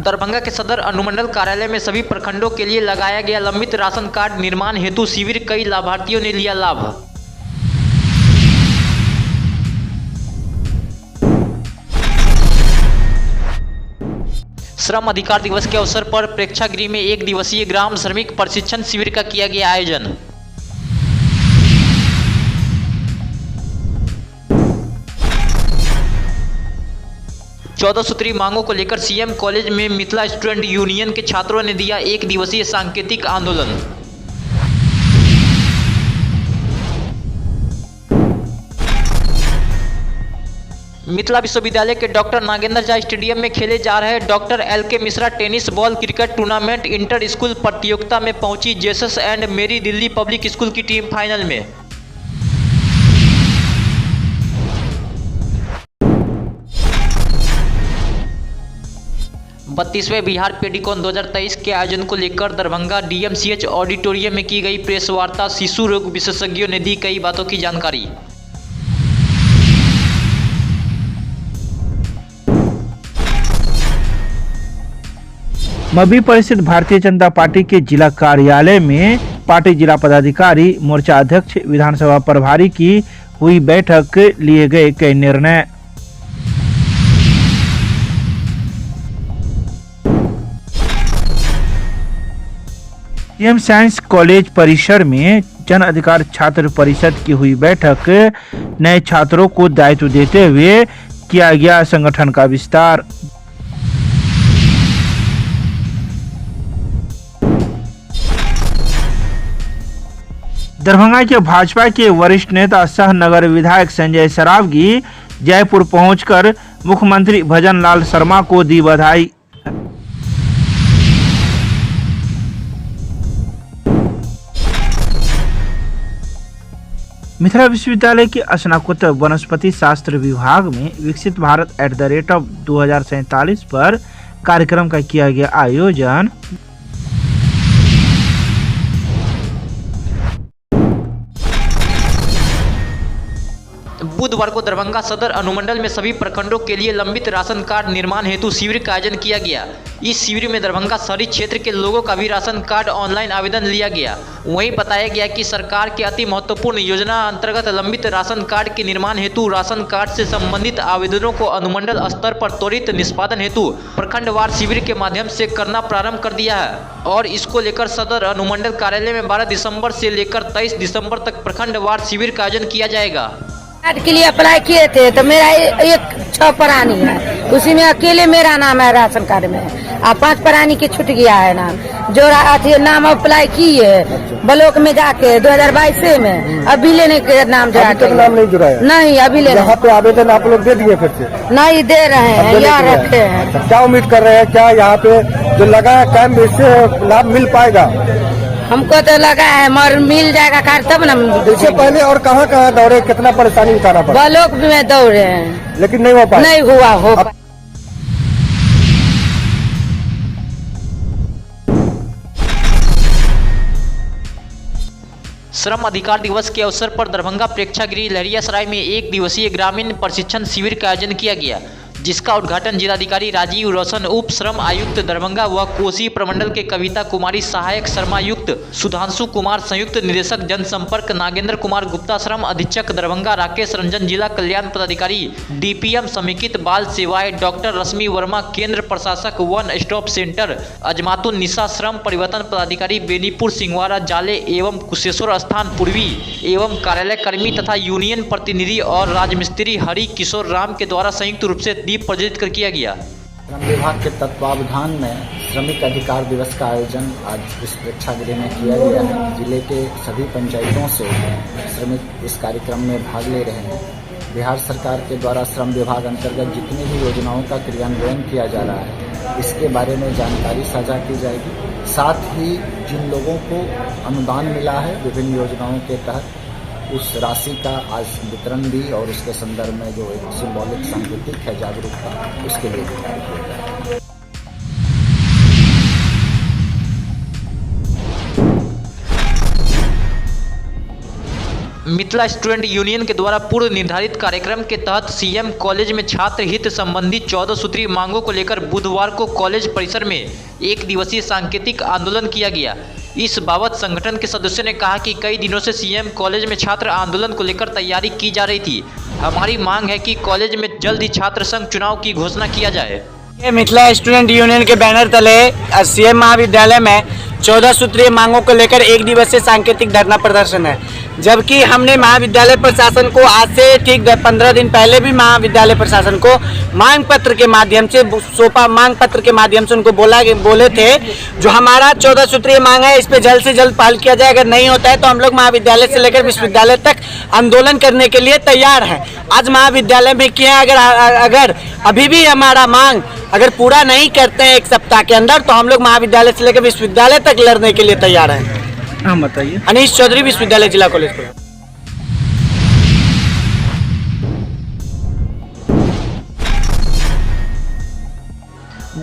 दरभंगा के सदर अनुमंडल कार्यालय में सभी प्रखंडों के लिए लगाया गया लंबित राशन कार्ड निर्माण हेतु शिविर, कई लाभार्थियों ने लिया लाभ। श्रम अधिकार दिवस के अवसर पर प्रेक्षागृह में एक दिवसीय ग्राम श्रमिक प्रशिक्षण शिविर का किया गया आयोजन। चौदह सूत्री मांगों को लेकर सीएम कॉलेज में मिथिला स्टूडेंट यूनियन के छात्रों ने दिया एक दिवसीय सांकेतिक आंदोलन। मिथिला विश्वविद्यालय के डॉक्टर नागेंद्र झा स्टेडियम में खेले जा रहे doctor LK. Mishra tennis ball cricket tournament inter school प्रतियोगिता में पहुंची जेसस एंड मेरी दिल्ली पब्लिक स्कूल की टीम फाइनल में। बत्तीसवें बिहार पेडिकॉन 2023 के आयोजन को लेकर दरभंगा डीएमसीएच ऑडिटोरियम में की गई प्रेस वार्ता। शिशु रोग विशेषज्ञों ने दी कई बातों की जानकारी। मबी परिषद भारतीय जनता पार्टी के जिला कार्यालय में पार्टी जिला पदाधिकारी, मोर्चा अध्यक्ष, विधानसभा प्रभारी की हुई बैठक, लिए गए कई निर्णय। सीएम साइंस कॉलेज परिसर में जन अधिकार छात्र परिषद की हुई बैठक। नए छात्रों को दायित्व देते हुए किया गया संगठन का विस्तार। दरभंगा के भाजपा के वरिष्ठ नेता सह नगर विधायक संजय सरावगी जयपुर पहुंचकर मुख्यमंत्री भजन लाल शर्मा को दी बधाई। मिथिला विश्वविद्यालय के स्नातकोत्तर वनस्पति शास्त्र विभाग में विकसित भारत @2047 पर कार्यक्रम का किया गया आयोजन। बुधवार को दरभंगा सदर अनुमंडल में सभी प्रखंडों के लिए लंबित राशन कार्ड निर्माण हेतु शिविर का आयोजन किया गया। इस शिविर में दरभंगा शहरी क्षेत्र के लोगों का भी राशन कार्ड ऑनलाइन आवेदन लिया गया। वहीं बताया गया कि सरकार की अति महत्वपूर्ण योजना अंतर्गत लंबित राशन कार्ड के निर्माण हेतु राशन कार्ड से संबंधित आवेदनों को अनुमंडल स्तर पर त्वरित निष्पादन हेतु प्रखंडवार शिविर के माध्यम से करना प्रारंभ कर दिया है और इसको लेकर सदर अनुमंडल कार्यालय में 12 दिसंबर से लेकर 23 दिसंबर तक प्रखंडवार शिविर का आयोजन किया जाएगा। कार्ड के लिए अप्लाई किए थे तो मेरा एक 6 प्राणी है, उसी में अकेले मेरा नाम है राशन कार्ड में, और 5 प्राणी के छूट गया है नाम। जो नाम अप्लाई किए ब्लॉक में जाके 2022 में, अभी लेने के नाम जुड़ा तक नाम नहीं जुड़ा है? नहीं, अभी लेने। यहाँ पे आवेदन आप लोग दे दिए फिर से? नहीं दे रहे हैं, यहाँ रखे हैं। क्या उम्मीद कर रहे हैं, क्या यहाँ पे जो लगा है कैंप, इससे लाभ मिल पाएगा? हमको तो लगा है मगर मिल जाएगा कार्ड तब ना। इससे पहले और कहाँ कहाँ दौड़े, कितना परेशानी उठाना पड़ा? ब्लॉक में दौड़े हैं लेकिन नहीं हो पाया। नहीं हुआ हो। श्रम अधिकार दिवस के अवसर पर दरभंगा प्रेक्षागृह लहरियासराय में एक दिवसीय ग्रामीण प्रशिक्षण शिविर का आयोजन किया गया, जिसका उद्घाटन जिलाधिकारी राजीव रोशन, उप श्रम आयुक्त दरभंगा व कोसी प्रमंडल के कविता कुमारी, सहायक श्रमायुक्त सुधांशु कुमार, संयुक्त निदेशक जनसंपर्क नागेंद्र कुमार गुप्ता, श्रम अधीक्षक दरभंगा राकेश रंजन, जिला कल्याण पदाधिकारी डीपीएम समेकित बाल सेवाएं डॉक्टर रश्मि वर्मा, केंद्र प्रशासक वन स्टॉप सेंटर अजमातुन निशा, श्रम परिवर्तन पदाधिकारी बेनीपुर सिंहवारा जाले एवं कुशेश्वर स्थान पूर्वी एवं कार्यालय कर्मी तथा यूनियन प्रतिनिधि और राजमिस्त्री हरि किशोर राम के द्वारा संयुक्त रूप से दीप प्रज्वलित कर किया गया। श्रम विभाग के तत्वावधान में श्रमिक अधिकार दिवस का आयोजन आज इस प्रेक्षागृह में किया गया है। जिले के सभी पंचायतों से श्रमिक इस कार्यक्रम में भाग ले रहे हैं। बिहार सरकार के द्वारा श्रम विभाग अंतर्गत जितनी भी योजनाओं का क्रियान्वयन किया जा रहा है, इसके बारे में जानकारी साझा की जाएगी। साथ ही जिन लोगों को अनुदान मिला है विभिन्न योजनाओं के तहत, उस राशि का आज वितरण भी और उसके संदर्भ में जो एक सिंबॉलिक सांकेतिक है जागरूकता, उसके लिए भी कार्य किया जाएगा। मिथिला स्टूडेंट यूनियन के द्वारा पूर्व निर्धारित कार्यक्रम के तहत सीएम कॉलेज में छात्र हित संबंधी 14 सूत्रीय मांगों को लेकर बुधवार को कॉलेज परिसर में एक दिवसीय सांकेतिक आंदोलन किया गया। इस बाबत संगठन के सदस्यों ने कहा कि कई दिनों से सीएम कॉलेज में छात्र आंदोलन को लेकर तैयारी की जा रही थी। हमारी मांग है कि कॉलेज में जल्द ही छात्र संघ चुनाव की घोषणा किया जाए। मिथिला स्टूडेंट यूनियन के बैनर तले सीएम महाविद्यालय में 14 सूत्रीय मांगों को लेकर एक दिवसीय सांकेतिक धरना प्रदर्शन है। जबकि हमने महाविद्यालय प्रशासन को आज से ठीक 15 दिन पहले भी महाविद्यालय प्रशासन को मांग पत्र के माध्यम से उनको बोले थे जो हमारा 14 सूत्रीय मांग है इस पे जल्द से जल्द पाल किया जाए। अगर नहीं होता है तो हम लोग महाविद्यालय से लेकर विश्वविद्यालय तक आंदोलन करने के लिए तैयार हैं। आज महाविद्यालय में किए अगर अभी भी हमारा मांग अगर पूरा नहीं करते हैं एक सप्ताह के अंदर तो हम लोग महाविद्यालय से लेकर विश्वविद्यालय तक लड़ने के लिए तैयार हैं। हाँ बताइए। अनीश चौधरी, विश्वविद्यालय जिला कॉलेज।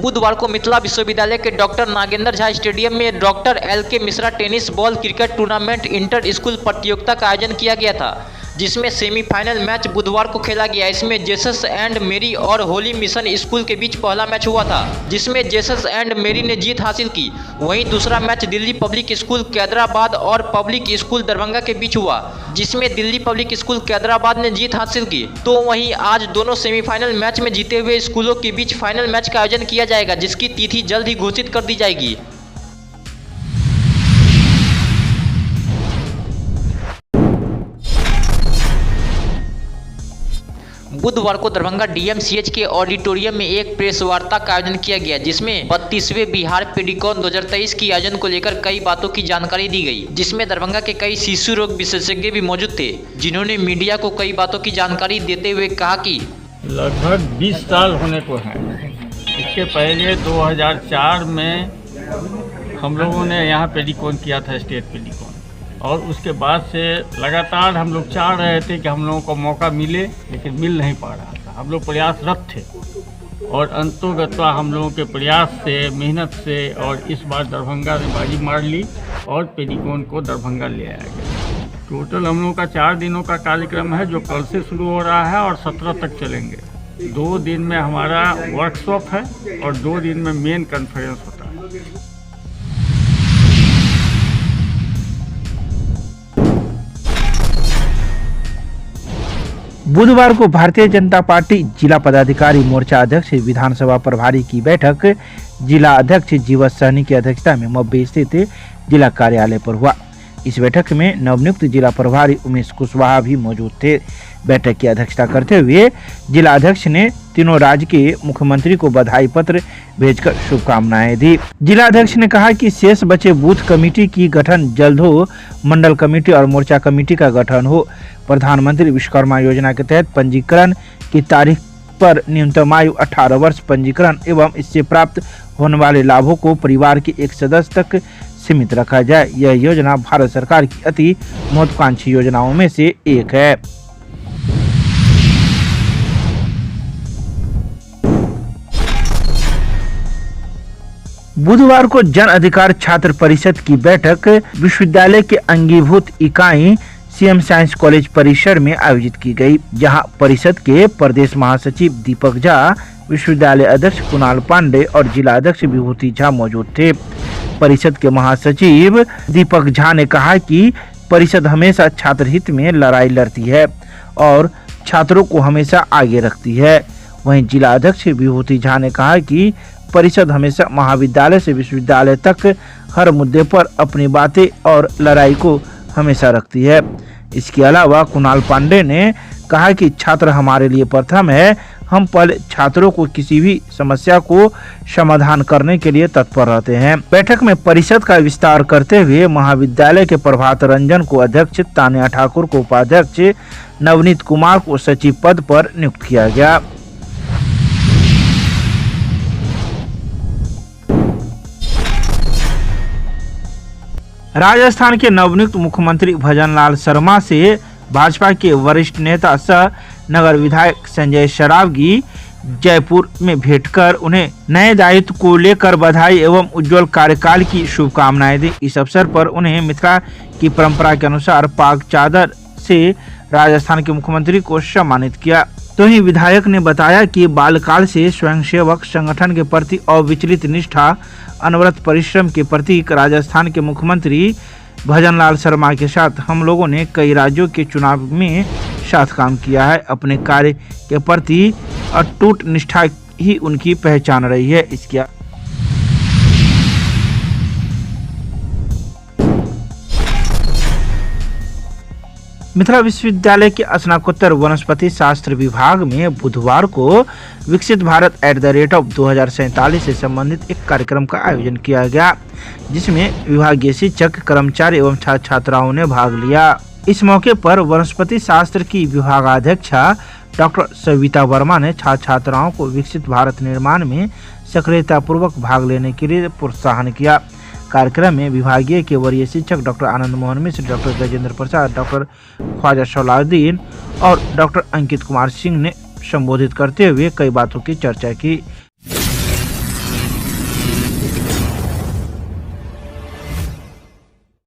बुधवार को मिथिला विश्वविद्यालय के डॉक्टर नागेंद्र झा स्टेडियम में doctor LK Mishra tennis ball cricket tournament inter school प्रतियोगिता का आयोजन किया गया था, जिसमें सेमीफाइनल मैच बुधवार को खेला गया। इसमें जेसस एंड मेरी और होली मिशन स्कूल के बीच पहला मैच हुआ था, जिसमें जेसस एंड मेरी ने जीत हासिल की। वहीं दूसरा मैच दिल्ली पब्लिक स्कूल कैदराबाद और पब्लिक स्कूल दरभंगा के बीच हुआ, जिसमें दिल्ली पब्लिक स्कूल कैदराबाद ने जीत हासिल की। तो वहीं आज दोनों सेमीफाइनल मैच में जीते हुए स्कूलों के बीच फाइनल मैच का आयोजन किया जाएगा, जिसकी तिथि जल्द ही घोषित कर दी जाएगी। बुधवार को दरभंगा DMCH के ऑडिटोरियम में एक प्रेस वार्ता का आयोजन किया गया, जिसमें 32वें बिहार पेडिकॉन 2023 की आयोजन को लेकर कई बातों की जानकारी दी गई, जिसमें दरभंगा के कई शिशु रोग विशेषज्ञ भी मौजूद थे, जिन्होंने मीडिया को कई बातों की जानकारी देते हुए कहा कि लगभग 20 साल होने को है। इसके पहले 2004 में हम लोगों ने यहाँ पेडिकॉन किया था, स्टेट पेडिकॉन, और उसके बाद से लगातार हम लोग चाह रहे थे कि हम लोगों को मौका मिले, लेकिन मिल नहीं पा रहा था। हम लोग प्रयासरत थे और अंतोगत्वा हम लोगों के प्रयास से, मेहनत से और इस बार दरभंगा ने बाजी मार ली और पेडिकॉन को दरभंगा ले आया गया। टोटल हम लोगों का 4 दिनों का कार्यक्रम है जो कल से शुरू हो रहा है और 17 तक चलेंगे। 2 दिन में हमारा वर्कशॉप है और 2 दिन में मेन कॉन्फ्रेंस होता है। बुधवार को भारतीय जनता पार्टी जिला पदाधिकारी मोर्चा अध्यक्ष विधानसभा प्रभारी की बैठक जिला अध्यक्ष जीवत सहनी की अध्यक्षता में मब्बे स्थित जिला कार्यालय पर हुआ। इस बैठक में नवनियुक्त जिला प्रभारी उमेश कुशवाहा भी मौजूद थे। बैठक की अध्यक्षता करते हुए जिला अध्यक्ष ने तीनों राज्य के मुख्यमंत्री को बधाई पत्र भेजकर शुभकामनाएं दी। जिला अध्यक्ष ने कहा कि शेष बचे बूथ कमेटी की गठन जल्द हो, मंडल कमेटी और मोर्चा कमेटी का गठन हो। प्रधानमंत्री विश्वकर्मा योजना के तहत पंजीकरण की तारीख पर न्यूनतम आयु 18 वर्ष पंजीकरण एवं इससे प्राप्त होने वाले लाभों को परिवार के एक सदस्य तक सीमित रखा जाए। यह योजना भारत सरकार की अति महत्वाकांक्षी योजनाओं में से एक है। बुधवार को जन अधिकार छात्र परिषद की बैठक विश्वविद्यालय के अंगीभूत इकाई सीएम साइंस कॉलेज परिसर में आयोजित की गई, जहां परिषद के प्रदेश महासचिव दीपक झा, विश्वविद्यालय अध्यक्ष कुणाल पांडे और जिला अध्यक्ष विभूति झा मौजूद थे। परिषद के महासचिव दीपक झा ने कहा कि परिषद हमेशा छात्र हित में लड़ाई लड़ती है और छात्रों को हमेशा आगे रखती है। वहीं जिला अध्यक्ष विभूति झा ने कहा कि परिषद हमेशा महाविद्यालय से विश्वविद्यालय तक हर मुद्दे पर अपनी बातें और लड़ाई को हमेशा रखती है। इसके अलावा कुणाल पांडे ने कहा कि छात्र हमारे लिए प्रथम है। हम पहले छात्रों को किसी भी समस्या को समाधान करने के लिए तत्पर रहते हैं। बैठक में परिषद का विस्तार करते हुए महाविद्यालय के प्रभात रंजन को अध्यक्ष, तान्या ठाकुर को उपाध्यक्ष, नवनीत कुमार को सचिव पद पर नियुक्त किया गया। राजस्थान के नवनियुक्त मुख्यमंत्री भजनलाल शर्मा से भाजपा के वरिष्ठ नेता सह नगर विधायक संजय सरावगी जयपुर में भेंट कर उन्हें नए दायित्व को लेकर बधाई एवं उज्जवल कार्यकाल की शुभकामनाएं दी। इस अवसर पर उन्हें मिथिला की परंपरा के अनुसार पाग चादर से राजस्थान के मुख्यमंत्री को सम्मानित किया। तो ही विधायक ने बताया कि बालकाल से स्वयंसेवक संगठन के प्रति अविचलित निष्ठा, अनवरत परिश्रम के प्रतीक राजस्थान के मुख्यमंत्री भजनलाल शर्मा के साथ हम लोगों ने कई राज्यों के चुनाव में साथ काम किया है। अपने कार्य के प्रति अटूट निष्ठा ही उनकी पहचान रही है। इसके मिथिला विश्वविद्यालय के स्नातकोत्तर वनस्पति शास्त्र विभाग में बुधवार को विकसित भारत @2047 से संबंधित एक कार्यक्रम का आयोजन किया गया, जिसमें विभागीय शिक्षक, कर्मचारी एवं छात्र छात्राओं ने भाग लिया। इस मौके पर वनस्पति शास्त्र की विभागाध्यक्षा डॉक्टर सविता वर्मा ने छात्र छात्राओं को विकसित भारत निर्माण में सक्रियतापूर्वक भाग लेने के लिए प्रोत्साहन किया। कार्यक्रम में विभागीय के वरीय शिक्षक डॉक्टर आनंद मोहन मिश्र, डॉक्टर गजेंद्र प्रसाद, डॉक्टर ख्वाजा सलाउद्दीन और डॉक्टर अंकित कुमार सिंह ने संबोधित करते हुए कई बातों की चर्चा की।